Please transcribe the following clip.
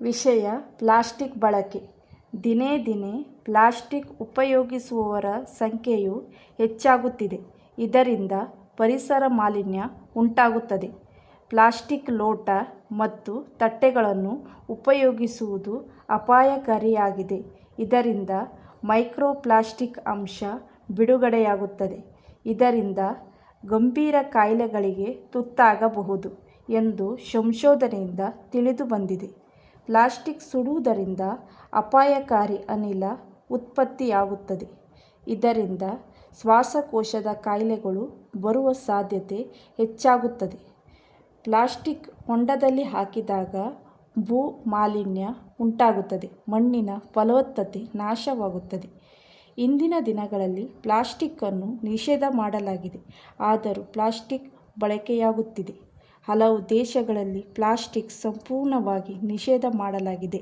ವಿಷಯ ಪ್ಲಾಸ್ಟಿಕ್ ಬಳಕೆ. ದಿನೇ ದಿನೇ ಪ್ಲಾಸ್ಟಿಕ್ ಉಪಯೋಗಿಸುವವರ ಸಂಖ್ಯೆಯು ಹೆಚ್ಚಾಗುತ್ತಿದೆ. ಇದರಿಂದ ಪರಿಸರ ಮಾಲಿನ್ಯ ಉಂಟಾಗುತ್ತದೆ. ಪ್ಲಾಸ್ಟಿಕ್ ಲೋಟ ಮತ್ತು ತಟ್ಟೆಗಳನ್ನು ಉಪಯೋಗಿಸುವುದು ಅಪಾಯಕಾರಿಯಾಗಿದೆ. ಇದರಿಂದ ಮೈಕ್ರೋ ಪ್ಲಾಸ್ಟಿಕ್ ಅಂಶ ಬಿಡುಗಡೆಯಾಗುತ್ತದೆ. ಇದರಿಂದ ಗಂಭೀರ ಕಾಯಿಲೆಗಳಿಗೆ ತುತ್ತಾಗಬಹುದು ಎಂದು ಸಂಶೋಧನೆಯಿಂದ ತಿಳಿದುಬಂದಿದೆ. ಪ್ಲಾಸ್ಟಿಕ್ ಸುಡುವುದರಿಂದ ಅಪಾಯಕಾರಿ ಅನಿಲ ಉತ್ಪತ್ತಿಯಾಗುತ್ತದೆ. ಇದರಿಂದ ಶ್ವಾಸಕೋಶದ ಕಾಯಿಲೆಗಳು ಬರುವ ಸಾಧ್ಯತೆ ಹೆಚ್ಚಾಗುತ್ತದೆ. ಪ್ಲಾಸ್ಟಿಕ್ ಹೊಂಡದಲ್ಲಿ ಹಾಕಿದಾಗ ಭೂ ಮಾಲಿನ್ಯ ಉಂಟಾಗುತ್ತದೆ. ಮಣ್ಣಿನ ಫಲವತ್ತತೆ ನಾಶವಾಗುತ್ತದೆ. ಇಂದಿನ ದಿನಗಳಲ್ಲಿ ಪ್ಲಾಸ್ಟಿಕ್ಕನ್ನು ನಿಷೇಧ ಮಾಡಲಾಗಿದೆ. ಆದರೂ ಪ್ಲಾಸ್ಟಿಕ್ ಬಳಕೆಯಾಗುತ್ತಿದೆ. ಹಲವು ದೇಶಗಳಲ್ಲಿ ಪ್ಲಾಸ್ಟಿಕ್ ಸಂಪೂರ್ಣವಾಗಿ ನಿಷೇಧ ಮಾಡಲಾಗಿದೆ.